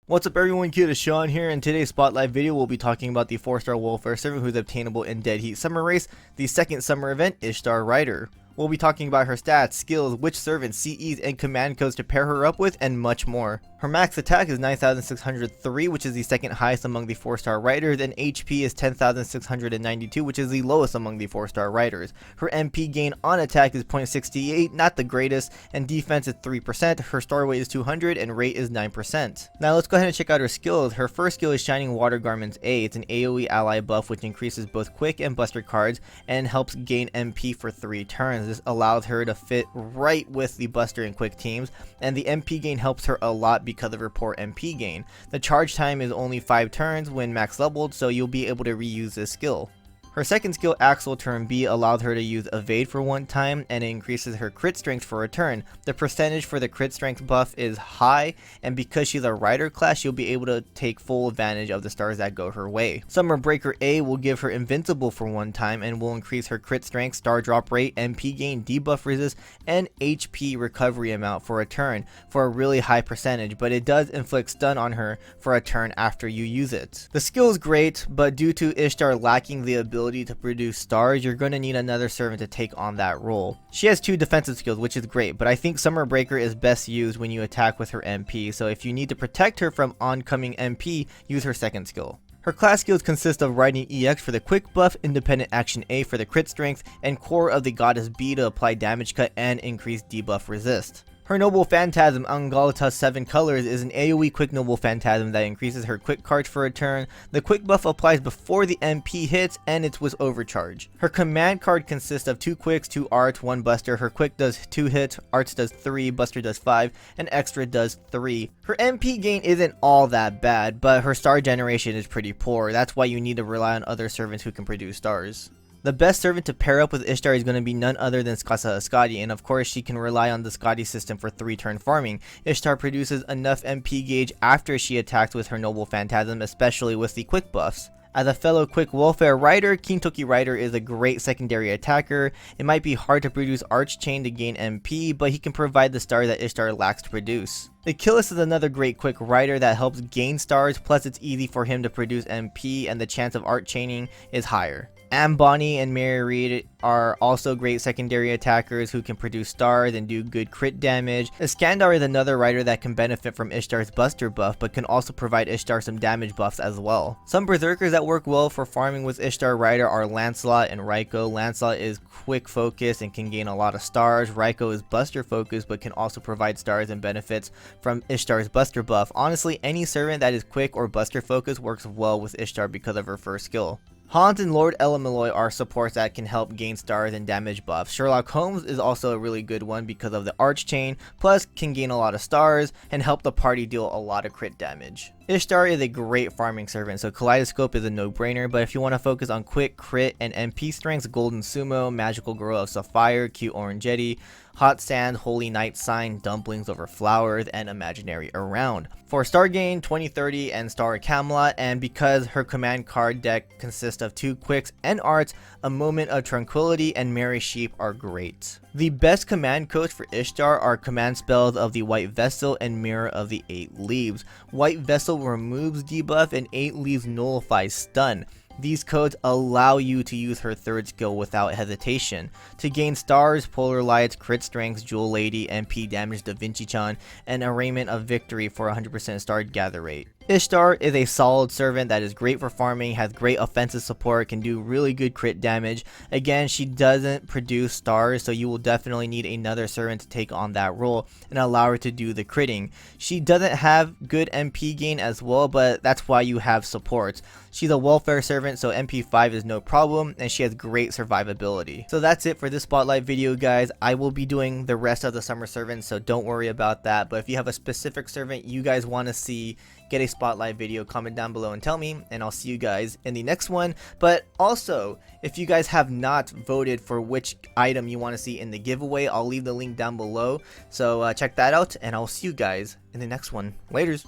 What's up everyone, KitaSean here. In today's spotlight video we'll be talking about the 4-star welfare servant who's obtainable in Dead Heat Summer Race, the second summer event, Ishtar Rider. We'll be talking about her stats, skills, which servants, CEs, and command codes to pair her up with, and much more. Her max attack is 9,603, which is the second highest among the 4-star riders, and HP is 10,692, which is the lowest among the 4-star riders. Her MP gain on attack is 0.68, not the greatest, and defense is 3%, her star weight is 200, and rate is 9%. Now let's go ahead and check out her skills. Her first skill is Shining Water Garments A. It's an AoE ally buff which increases both quick and buster cards and helps gain MP for 3 turns. This allows her to fit right with the buster and quick teams, and the MP gain helps her a lot because of her poor MP gain. The charge time is only 5 turns when max leveled, so you'll be able to reuse this skill. Her second skill, Axel Turn B, allows her to use Evade for 1 time, and it increases her crit strength for a turn. The percentage for the crit strength buff is high, and because she's a rider class, she'll be able to take full advantage of the stars that go her way. Summer Breaker A will give her Invincible for 1 time, and will increase her crit strength, star drop rate, MP gain, debuff resist, and HP recovery amount for a turn for a really high percentage, but it does inflict stun on her for a turn after you use it. The skill is great, but due to Ishtar lacking the ability to produce stars, you're going to need another servant to take on that role. She has 2 defensive skills, which is great, but I think Summer Breaker is best used when you attack with her MP, so if you need to protect her from oncoming MP, use her second skill. Her class skills consist of Riding EX for the quick buff, Independent Action A for the crit strength, and Core of the Goddess B to apply damage cut and increase debuff resist. Her Noble Phantasm, Angalta's 7 Colors, is an AoE quick Noble Phantasm that increases her quick cards for a turn. The quick buff applies before the MP hits, and it's with overcharge. Her command card consists of 2 quicks, 2 arts, 1 buster. Her quick does 2 hits, arts does 3, buster does 5, and extra does 3. Her MP gain isn't all that bad, but her star generation is pretty poor. That's why you need to rely on other servants who can produce stars. The best servant to pair up with Ishtar is going to be none other than Skasa Ascadi, and of course she can rely on the Ascadi system for 3-turn farming. Ishtar produces enough MP gauge after she attacks with her Noble Phantasm, especially with the quick buffs. As a fellow quick welfare rider, Kintoki Rider is a great secondary attacker. It might be hard to produce Arch Chain to gain MP, but he can provide the star that Ishtar lacks to produce. Achilles is another great quick rider that helps gain stars, plus it's easy for him to produce MP and the chance of Arch Chaining is higher. Ambani and Mary Reed are also great secondary attackers who can produce stars and do good crit damage. Iskandar is another rider that can benefit from Ishtar's buster buff, but can also provide Ishtar some damage buffs as well. Some berserkers that work well for farming with Ishtar rider are Lancelot and Raiko. Lancelot is quick focus and can gain a lot of stars. Raiko is buster focus but can also provide stars and benefits from Ishtar's buster buff. Honestly, any servant that is quick or buster focus works well with Ishtar because of her first skill. Hans and Lord Elamaloy are supports that can help gain stars and damage buffs. Sherlock Holmes is also a really good one because of the Arch Chain, plus can gain a lot of stars and help the party deal a lot of crit damage. Ishtar is a great farming servant, so Kaleidoscope is a no-brainer, but if you want to focus on quick, crit, and MP strengths, Golden Sumo, Magical Girl of Sapphire, Cute Orange Jetty, Hot Sand, Holy Night Sign, Dumplings Over Flowers, and Imaginary Around. For Star Gain, 2030 and Star Camelot, and because her command card deck consists of 2 quicks and arts, A Moment of Tranquility and Merry Sheep are great. The best command codes for Ishtar are command spells of the White Vessel and Mirror of the 8 Leaves. White Vessel removes debuff and 8 Leaves nullifies stun. These codes allow you to use her third skill without hesitation. To gain stars, Polar Lights, Crit Strength, Jewel Lady, MP Damage Da Vinci-chan, and Arraignment of Victory for 100% star gather rate. Ishtar is a solid servant that is great for farming, has great offensive support, can do really good crit damage. Again, she doesn't produce stars, so you will definitely need another servant to take on that role and allow her to do the critting. She doesn't have good MP gain as well, but that's why you have supports. She's a welfare servant, so MP5 is no problem, and she has great survivability. So that's it for this spotlight video, guys. I will be doing the rest of the summer servants, so don't worry about that. But if you have a specific servant you guys want to see get a spotlight video, comment down below and tell me, and I'll see you guys in the next one. But also, if you guys have not voted for which item you want to see in the giveaway, I'll leave the link down below, so check that out, and I'll see you guys in the next one. Laters.